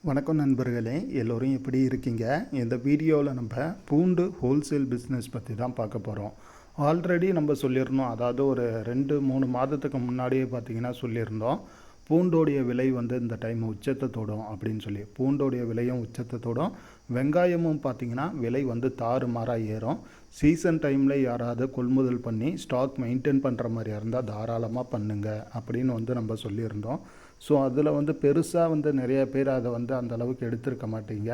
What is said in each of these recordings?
வணக்கம் நண்பர்களே, எல்லோரும் எப்படி இருக்கீங்க? இந்த வீடியோவில் நம்ம பூண்டு ஹோல்சேல் பிஸ்னஸ் பற்றி தான் பார்க்க போகிறோம். ஆல்ரெடி நம்ம சொல்லியிருந்தோம், அதாவது ஒரு 2-3 மாதத்துக்கு முன்னாடியே பார்த்திங்கன்னா சொல்லியிருந்தோம், பூண்டோடைய விலை இந்த டைம் உச்சத்தை தொடும் அப்படின்னு சொல்லி. பூண்டோடைய விலையும் உச்சத்தை தொடும், வெங்காயமும் பார்த்திங்கன்னா விலை தாறுமாறாக ஏறும். சீசன் டைமில் யாராவது கொள்முதல் பண்ணி ஸ்டாக் மெயின்டைன் பண்ணுற மாதிரியா இருந்தால் தாராளமாக பண்ணுங்க அப்படின்னு நம்ம சொல்லியிருந்தோம். ஸோ அதில் பெருசாக நிறைய பேர் அதை அந்த அளவுக்கு எடுத்திருக்க மாட்டீங்க.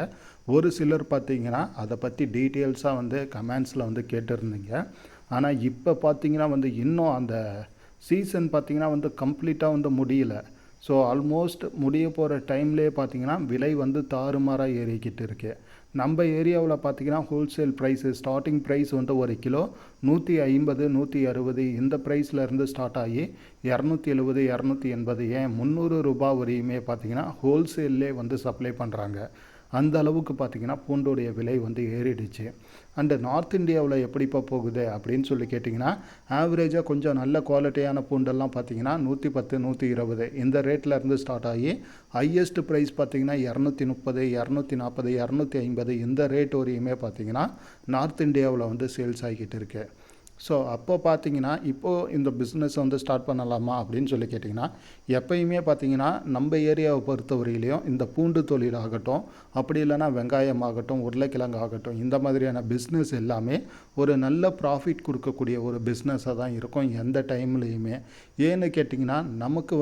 ஒரு சிலர் பார்த்திங்கன்னா அதை பற்றி டீட்டெயில்ஸாக கமெண்ட்ஸில் கேட்டிருந்தீங்க. ஆனால் இப்போ பார்த்திங்கன்னா இன்னும் அந்த சீசன் பார்த்திங்கன்னா கம்ப்ளீட்டாக முடியல. ஸோ ஆல்மோஸ்ட் முடிய போகிற டைம்லேயே பார்த்திங்கன்னா விலை தாறுமாறாக ஏறிக்கிட்டு இருக்கு. நம்ம ஏரியாவில் பார்த்திங்கன்னா ஹோல்சேல் ப்ரைஸு ஸ்டார்டிங் ப்ரைஸ் ஒரு கிலோ 150 160 இந்த ப்ரைஸ்லேருந்து ஸ்டார்ட் ஆகி 270 280 ஏன் 300 ரூபா வரையுமே பார்த்திங்கன்னா ஹோல்சேல்லே சப்ளை பண்ணுறாங்க. அந்த அளவுக்கு பார்த்திங்கன்னா பூண்டோடைய விலை ஏறிடுச்சு. அண்டு நார்த் இந்தியாவில் எப்படிப்பா போகுது அப்படின்னு சொல்லி கேட்டிங்கன்னா, ஆவரேஜாக கொஞ்சம் நல்ல குவாலிட்டியான பூண்டெல்லாம் பார்த்திங்கன்னா 110 120 இந்த ரேட்டில் இருந்து ஸ்டார்ட் ஆகி ஹையஸ்ட் ப்ரைஸ் பார்த்திங்கன்னா 230 240 250 இந்த ரேட் வரையுமே பார்த்திங்கன்னா நார்த் இந்தியாவில் சேல்ஸ் ஆகிக்கிட்டு இருக்குது. ஸோ அப்போ பார்த்தீங்கன்னா இப்போது இந்த பிஸ்னஸ் ஸ்டார்ட் பண்ணலாமா அப்படின்னு சொல்லி கேட்டிங்கன்னா, எப்பயுமே பார்த்திங்கன்னா நம்ம ஏரியாவை பொறுத்தவரையிலையும் இந்த பூண்டு தொழில் ஆகட்டும், அப்படி இல்லைனா வெங்காயம் ஆகட்டும், உருளைக்கிழங்கு ஆகட்டும், இந்த மாதிரியான பிஸ்னஸ் எல்லாமே ஒரு நல்ல ப்ராஃபிட் கொடுக்கக்கூடிய ஒரு பிஸ்னஸாக தான் இருக்கும் எந்த டைம்லேயுமே. ஏன்னு கேட்டிங்கன்னா, நமக்கு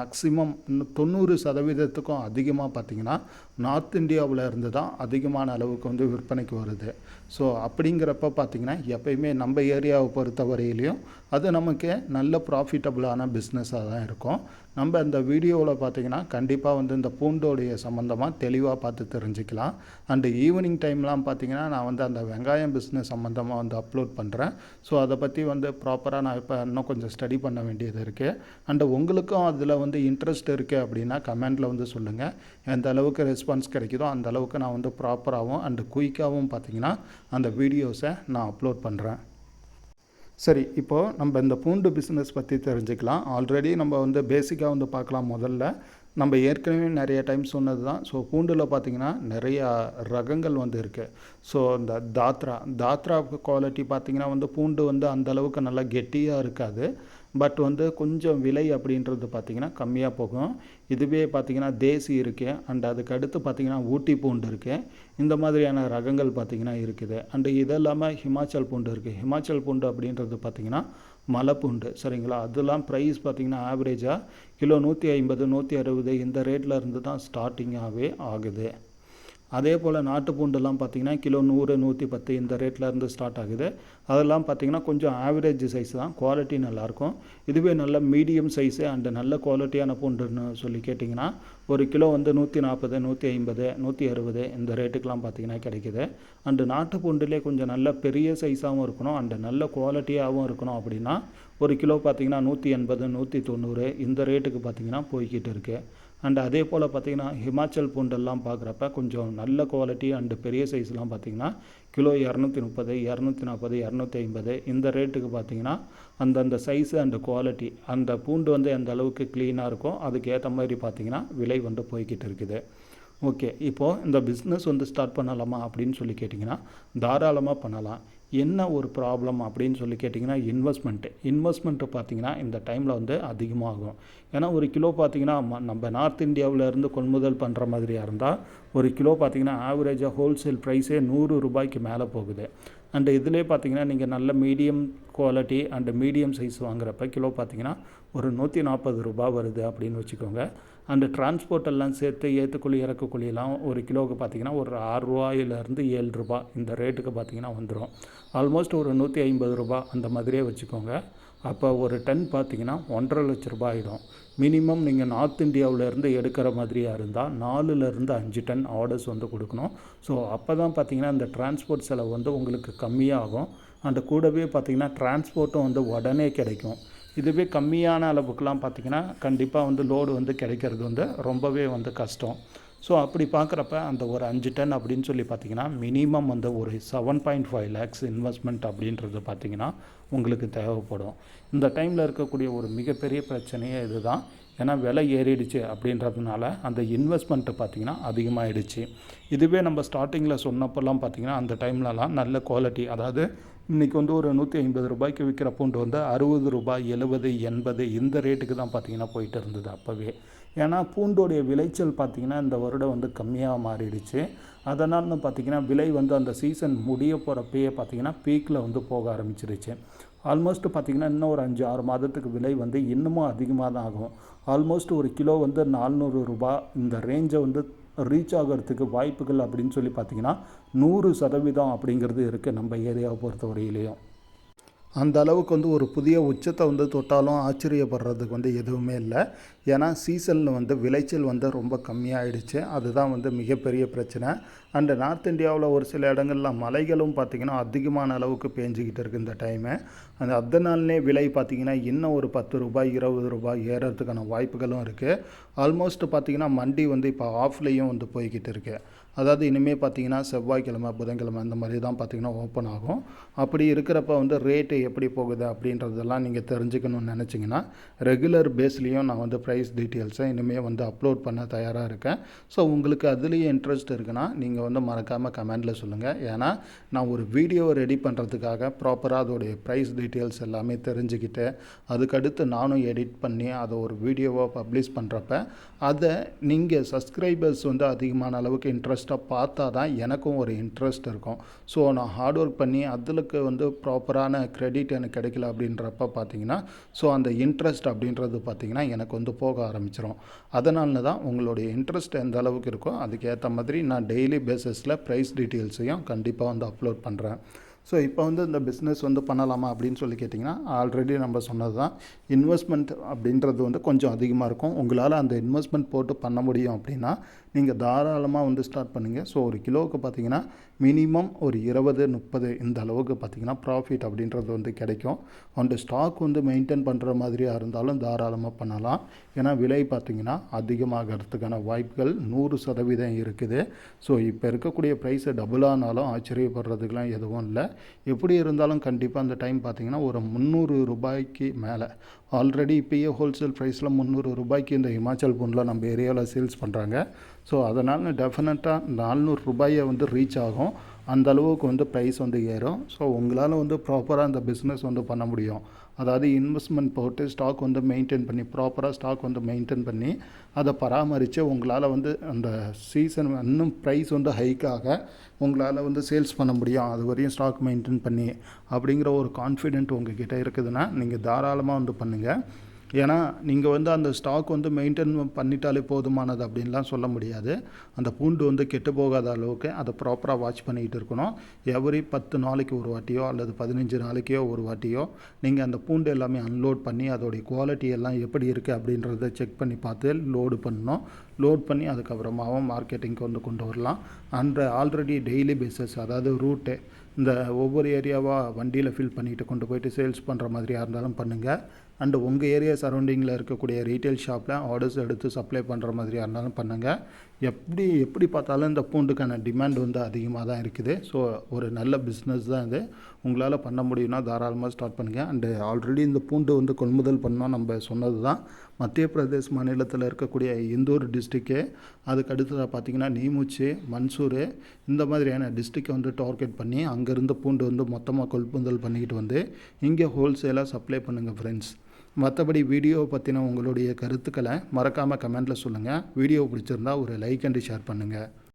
மேக்ஸிமம் 90% அதிகமாக பார்த்திங்கன்னா நார்த் இந்தியாவில் இருந்து தான் அதிகமான அளவுக்கு விற்பனைக்கு வருது. ஸோ அப்படிங்கிறப்ப பார்த்திங்கன்னா எப்பயுமே நம்ம ஏரியாவை பொறுத்த வரையிலையும் அது நமக்கு நல்ல ப்ராஃபிட்டபுளான பிஸ்னஸாக தான் இருக்கும். நம்ம இந்த வீடியோவில் பார்த்திங்கன்னா கண்டிப்பாக இந்த பூண்டோடைய சம்மந்தமாக தெளிவாக பார்த்து தெரிஞ்சுக்கலாம். அண்டு ஈவினிங் டைம்லாம் பார்த்திங்கன்னா நான் அந்த வெங்காயம் பிஸ்னஸ் சம்மந்தமாக அப்லோட் பண்ணுறேன். ஸோ அதை பற்றி ப்ராப்பராக நான் இப்போ இன்னும் கொஞ்சம் ஸ்டடி பண்ண வேண்டியது இருக்குது. அண்டு உங்களுக்கும் அதில் இன்ட்ரெஸ்ட் இருக்குது அப்படின்னா கமெண்டில் சொல்லுங்கள். எந்த அளவுக்கு ரெஸ்பான்ஸ் கிடைக்குதோ அந்த அளவுக்கு நான் ப்ராப்பராகவும் அண்டு குயிக்காகவும் பார்த்திங்கன்னா அந்த வீடியோஸை நான் அப்லோட் பண்ணுறேன். சரி, இப்போது நம்ம இந்த பூண்டு பிஸ்னஸ் பற்றி தெரிஞ்சுக்கலாம். ஆல்ரெடி நம்ம பேசிக்காக பார்க்கலாம். முதல்ல நம்ம ஏற்கனவே நிறைய டைம் சொன்னது தான். ஸோ பூண்டில் பார்த்திங்கன்னா நிறையா ரகங்கள் இருக்குது. ஸோ இந்த தாத்ரா குவாலிட்டி பார்த்திங்கன்னா பூண்டு அந்தளவுக்கு நல்லா கெட்டியாக இருக்காது. பட் கொஞ்சம் விலை அப்படின்றது பார்த்திங்கன்னா கம்மியாக போகும். இதுவே பார்த்திங்கன்னா தேசி இருக்குது. அண்ட் அதுக்கு அடுத்து பார்த்திங்கன்னா ஊட்டி பூண்டு இருக்குது. இந்த மாதிரியான ரகங்கள் பார்த்திங்கன்னா இருக்குது. அண்டு இது இல்லாமல் ஹிமாச்சல் பூண்டு இருக்குது. ஹிமாச்சல் பூண்டு அப்படின்றது பார்த்திங்கன்னா மலைப்பூண்டு, சரிங்களா? அதெல்லாம் ப்ரைஸ் பார்த்திங்கன்னா ஆவரேஜாக கிலோ 150 160 இந்த ரேட்டில் இருந்து தான் ஸ்டார்டிங்காகவே ஆகுது. அதே போல் நாட்டு பூண்டுலாம் பார்த்திங்கன்னா கிலோ 100 110 இந்த ரேட்டில் இருந்து ஸ்டார்ட் ஆகுது. அதெல்லாம் பார்த்திங்கன்னா கொஞ்சம் ஆவரேஜ் சைஸ் தான், குவாலிட்டி நல்லாயிருக்கும். இதுவே நல்ல மீடியம் சைஸு அண்டு நல்ல குவாலிட்டியான பூண்டுன்னு சொல்லி கேட்டிங்கன்னா ஒரு கிலோ 140 150 160 இந்த ரேட்டுக்கெலாம் பார்த்திங்கன்னா கிடைக்கிது. அண்டு நாட்டு பூண்டுலேயே கொஞ்சம் நல்ல பெரிய சைஸாகவும் இருக்கணும் அண்டு நல்ல குவாலிட்டியாகவும் இருக்கணும். அப்படின்னா ஒரு கிலோ பார்த்திங்கன்னா 180 190 இந்த ரேட்டுக்கு பார்த்திங்கன்னா போய்கிட்டு இருக்குது. அண்டு அதே போல் பார்த்திங்கன்னா ஹிமாச்சல் பூண்டெல்லாம் பார்க்குறப்ப கொஞ்சம் நல்ல குவாலிட்டி அண்டு பெரிய சைஸ்லாம் பார்த்திங்கன்னா கிலோ 230 240 250 இந்த ரேட்டுக்கு பார்த்திங்கன்னா அந்தந்த சைஸு அண்டு குவாலிட்டி அந்த பூண்டு எந்த அளவுக்கு க்ளீனாக இருக்கோ அதுக்கு ஏற்ற மாதிரி பார்த்திங்கன்னா விலை போய்கிட்டு இருக்குது. ஓகே, இப்போது இந்த பிஸ்னஸ் ஸ்டார்ட் பண்ணலாமா அப்படின்னு சொல்லி கேட்டிங்கன்னா தாராளமாக பண்ணலாம். என்ன ஒரு ப்ராப்ளம் அப்படின்னு சொல்லி கேட்டிங்கன்னா இன்வெஸ்ட்மெண்ட்டு பார்த்திங்கன்னா இந்த டைமில் அதிகமாகும். ஏன்னா ஒரு கிலோ பார்த்திங்கன்னா நம்ம நார்த் இந்தியாவில் இருந்து கொள்முதல் பண்ணுற மாதிரியாக இருந்தால் ஒரு கிலோ பார்த்திங்கன்னா ஆவரேஜாக ஹோல்சேல் ப்ரைஸே 100 ரூபாய்க்கு மேலே போகுது. அண்டு இதிலே பார்த்திங்கன்னா நீங்கள் நல்ல medium quality and medium size வாங்குறப்ப கிலோ பார்த்திங்கன்னா ஒரு 140 ரூபா வருது அப்படின்னு வச்சுக்கோங்க. அண்டு டிரான்ஸ்போர்ட் எல்லாம் சேர்த்து ஏற்றுக்கூலி இறக்குக்கூலியெல்லாம் ஒரு கிலோவுக்கு பார்த்திங்கன்னா ஒரு 6 ரூபாயிலேருந்து 7 ரூபா இந்த ரேட்டுக்கு பார்த்திங்கன்னா வந்துடும். ஆல்மோஸ்ட் ஒரு 150 ரூபா அந்த மாதிரியே வச்சுக்கோங்க. அப்போ ஒரு டன் பார்த்திங்கன்னா 1.5 லட்ச ரூபா ஆகிடும். மினிமம் நீங்கள் நார்த் இந்தியாவிலேருந்து எடுக்கிற மாதிரியாக இருந்தால் 4லேருந்து 5 டன் ஆர்டர்ஸ் கொடுக்கணும். ஸோ அப்போ தான் பார்த்திங்கன்னா இந்த டிரான்ஸ்போர்ட் செலவு உங்களுக்கு கம்மியாகும். அண்டு கூடவே பார்த்திங்கன்னா டிரான்ஸ்போர்ட்டும் உடனே கிடைக்கும். இதுவே கம்மியான அளவுக்குலாம் பார்த்திங்கன்னா கண்டிப்பாக லோடு கிடைக்கிறது ரொம்பவே கஷ்டம். ஸோ அப்படி பார்க்குறப்ப அந்த ஒரு 5 டன் அப்படின்னு சொல்லி பார்த்திங்கன்னா மினிமம் ஒரு 7.5 lakhs இன்வெஸ்ட்மெண்ட் அப்படின்றது பார்த்திங்கன்னா உங்களுக்கு தேவைப்படும். இந்த டைமில் இருக்கக்கூடிய ஒரு மிகப்பெரிய பிரச்சனையே இது தான். ஏன்னா விலை ஏறிடுச்சு அப்படின்றதுனால அந்த இன்வெஸ்ட்மெண்ட்டு பார்த்திங்கன்னா அதிகமாகிடுச்சு. இதுவே நம்ம ஸ்டார்டிங்கில் சொன்னப்போல்லாம் பார்த்திங்கன்னா அந்த டைம்லலாம் நல்ல குவாலிட்டி, அதாவது இன்றைக்கி வந்து ஒரு ₹150 விற்கிற பூண்டு வந்து ₹60, 70, 80 இந்த ரேட்டுக்கு தான் பார்த்திங்கன்னா போயிட்டு இருந்தது அப்போவே. ஏன்னா பூண்டோடைய விளைச்சல் பார்த்திங்கன்னா இந்த வருடம் வந்து கம்மியாக மாறிடுச்சு. அதனால்னு பார்த்திங்கன்னா விலை வந்து அந்த சீசன் முடிய போகிறப்பயே பார்த்திங்கன்னா பீக்கில் வந்து போக ஆரம்பிச்சிருச்சு. ஆல்மோஸ்ட் பார்த்திங்கன்னா இன்னும் ஒரு 5-6 மாதத்துக்கு விலை வந்து இன்னமும் அதிகமாக தான் ஆகும். ஆல்மோஸ்ட் ஒரு கிலோ வந்து ₹400 இந்த ரேஞ்சை வந்து ரீச் ஆகிறதுக்கு வாய்ப்புகள் அப்படின்னு சொல்லி பார்த்திங்கன்னா 100% அப்படிங்கிறது இருக்குது நம்ம ஏரியாவை பொறுத்த வரையிலையும். அந்த அளவுக்கு வந்து ஒரு புதிய உச்சத்தை வந்து தொட்டாலும் ஆச்சரியப்படுறதுக்கு வந்து எதுவுமே இல்லை. ஏன்னா சீசனில் வந்து விளைச்சல் வந்து ரொம்ப கம்மியாகிடுச்சு. அதுதான் வந்து மிகப்பெரிய பிரச்சனை. அண்டு நார்த் இந்தியாவில் ஒரு சில இடங்களில் மழைகளும் பார்த்திங்கன்னா அதிகமான அளவுக்கு பேஞ்சிக்கிட்டு இருக்குது இந்த டைமு. அதனாலே விலை பார்த்திங்கன்னா இன்னும் ஒரு ₹10, ₹20 ஏறதுக்கான வாய்ப்புகளும் இருக்குது. ஆல்மோஸ்ட் பார்த்திங்கன்னா மண்டி வந்து இப்போ ஆஃப்லேயும் வந்து போய்கிட்டு இருக்குது. அதாவது இனிமேல் பார்த்திங்கன்னா செவ்வாய்க்கிழமை, புதன்கிழமை இந்த மாதிரி தான் பார்த்திங்கன்னா ஓப்பன் ஆகும். அப்படி இருக்கிறப்ப வந்து ரேட்டு எப்படி போகுது அப்படின்றதெல்லாம் நீங்கள் தெரிஞ்சுக்கணும்னு நினச்சிங்கன்னா ரெகுலர் பேஸ்லேயும் நான் வந்து ப்ரைஸ் டீட்டெயில்ஸை இனிமேல் வந்து அப்லோட் பண்ண தயாராக இருக்கேன். ஸோ உங்களுக்கு அதுலேயே இன்ட்ரெஸ்ட் இருக்குன்னா நீங்கள் வந்து மறக்காமல் கமெண்டில் சொல்லுங்கள். ஏன்னா நான் ஒரு வீடியோவை ரெடி பண்ணுறதுக்காக ப்ராப்பராக அதோடைய ப்ரைஸ் டீட்டெயில்ஸ் எல்லாமே தெரிஞ்சுக்கிட்டு அதுக்கடுத்து நானும் எடிட் பண்ணி அதை ஒரு வீடியோவாக பப்ளிஷ் பண்ணுறப்ப அதை நீங்கள் சப்ஸ்கிரைபர்ஸ் வந்து அதிகமான அளவுக்கு இன்ட்ரெஸ்ட்டாக பார்த்தா தான் எனக்கும் ஒரு இன்ட்ரெஸ்ட் இருக்கும். ஸோ நான் ஹார்ட் ஒர்க் பண்ணி அதுக்கு வந்து ப்ராப்பரான க்ரெடிட் எனக்கு கிடைக்கல அப்படின்றப்ப பார்த்திங்கன்னா ஸோ அந்த இன்ட்ரெஸ்ட் அப்படின்றது பார்த்திங்கன்னா எனக்கு வந்து போக ஆரம்பிச்சிடும். அதனால தான் உங்களுடைய இன்ட்ரெஸ்ட் எந்த அளவுக்கு இருக்கோ அதுக்கேற்ற மாதிரி நான் டெய்லி பேசிஸில் ப்ரைஸ் டீட்டெயில்ஸையும் கண்டிப்பாக வந்து அப்லோட் பண்ணுறேன். ஸோ இப்போ வந்து இந்த பிஸ்னஸ் வந்து பண்ணலாமா அப்படின்னு சொல்லி கேட்டிங்கன்னா ஆல்ரெடி நம்ம சொன்னது தான். இன்வெஸ்ட்மெண்ட் அப்படின்றது வந்து கொஞ்சம் அதிகமாக இருக்கும். உங்களால் அந்த இன்வெஸ்ட்மெண்ட் போட்டு பண்ண முடியும் அப்படின்னா நீங்கள் தாராளமாக வந்து ஸ்டார்ட் பண்ணுங்கள். ஸோ ஒரு கிலோவுக்கு பார்த்திங்கன்னா மினிமம் ஒரு 20-30 இந்த அளவுக்கு பார்த்திங்கன்னா ப்ராஃபிட் அப்படின்றது வந்து கிடைக்கும். அந்த ஸ்டாக் வந்து மெயின்டைன் பண்ணுற மாதிரியாக இருந்தாலும் தாராளமாக பண்ணலாம். ஏன்னா விலை பார்த்திங்கன்னா அதிகமாகிறதுக்கான வாய்ப்புகள் 100% இருக்குது. ஸோ இப்போ இருக்கக்கூடிய ப்ரைஸை டபுளானாலும் ஆச்சரியப்படுறதுக்கெலாம் எதுவும் இல்லை. எப்படி இருந்தாலும் கண்டிப்பாக அந்த டைம் பார்த்திங்கன்னா ஒரு ₹300 மேலே ஆல்ரெடி இப்போயே ஹோல்சேல் ப்ரைஸில் ₹300 இந்த ஹிமாச்சல் பூண்டில் நம்ம ஏரியாவில் சேல்ஸ் பண்ணுறாங்க. ஸோ அதனால் டெஃபினட்டாக ₹400 வந்து ரீச் ஆகும். அந்த அளவுக்கு வந்து ப்ரைஸ் வந்து ஏறும். ஸோ உங்களால் வந்து ப்ராப்பராக அந்த பிஸ்னஸ் வந்து பண்ண முடியும். அதாவது இன்வெஸ்ட்மெண்ட் போட்டு ஸ்டாக் வந்து மெயின்டைன் பண்ணி ப்ராப்பராக ஸ்டாக் வந்து மெயின்டைன் பண்ணி அதை பராமரித்து உங்களால் வந்து அந்த சீசன் இன்னும் ப்ரைஸ் வந்து ஹைக்காக உங்களால் வந்து சேல்ஸ் பண்ண முடியும். அது வரையும் ஸ்டாக் மெயின்டைன் பண்ணி அப்படிங்கிற ஒரு கான்ஃபிடென்ட் உங்கள் கிட்டே இருக்குதுன்னா நீங்கள் தாராளமாக வந்து பண்ணுங்கள். ஏன்னா நீங்கள் வந்து அந்த ஸ்டாக் வந்து மெயின்டைன் பண்ணிட்டாலே போதுமானது அப்படின்லாம் சொல்ல முடியாது. அந்த பூண்டு வந்து கெட்டு போகாத அளவுக்கு அதை ப்ராப்பராக வாட்ச் பண்ணிக்கிட்டு இருக்கணும். எவ்ரி 10 நாளைக்கு ஒரு வாட்டியோ அல்லது 15 நாளைக்கோ ஒரு வாட்டியோ நீங்கள் அந்த பூண்டு எல்லாமே அன்லோட் பண்ணி அதோடைய குவாலிட்டி எல்லாம் எப்படி இருக்குது அப்படின்றத செக் பண்ணி பார்த்து லோடு பண்ணணும். லோட் பண்ணி அதுக்கப்புறமாவும் மார்க்கெட்டிங்க்கு வந்து கொண்டு வரலாம். அண்ட் ஆல்ரெடி டெய்லி பேஸஸ், அதாவது ரூட்டு இந்த ஒவ்வொரு ஏரியாவாக வண்டியில் ஃபில் பண்ணிவிட்டு கொண்டு போயிட்டு சேல்ஸ் பண்ணுற மாதிரியாக இருந்தாலும் பண்ணுங்கள். அண்டு உங்கள் ஏரியா சரௌண்டிங்கில் இருக்கக்கூடிய ரீட்டைல் ஷாப்பில் ஆர்டர்ஸ் எடுத்து சப்ளை பண்ணுற மாதிரியாக இருந்தாலும் பண்ணுங்கள். எப்படி பார்த்தாலும் இந்த பூண்டுக்கான டிமாண்ட் வந்து அதிகமாக தான் இருக்குது. ஸோ ஒரு நல்ல பிஸ்னஸ் தான் இது. உங்களால் பண்ண முடியும்னா தாராளமாக ஸ்டார்ட் பண்ணுங்கள். அண்டு ஆல்ரெடி இந்த பூண்டு வந்து கொள்முதல் பண்ணோம் நம்ம சொன்னது தான். மத்திய பிரதேஷ் மாநிலத்தில் இருக்கக்கூடிய இந்தூர் டிஸ்ட்ரிக்கு, அதுக்கு அடுத்ததாக பார்த்திங்கன்னா நீமுச்சி, மன்சூர் இந்த மாதிரியான டிஸ்ட்ரிக்கை வந்து டார்கெட் பண்ணி அங்கேருந்து பூண்டு வந்து மொத்தமாக கொள்முதல் பண்ணிக்கிட்டு வந்து இங்கே ஹோல்சேலாக சப்ளை பண்ணுங்கள் ஃப்ரெண்ட்ஸ். மற்றபடி வீடியோவை பற்றின உங்களுடைய கருத்துக்களை மறக்காமல் கமெண்ட்டில் சொல்லுங்கள். வீடியோ பிடிச்சிருந்தா ஒரு லைக் அண்டு ஷேர் பண்ணுங்கள்.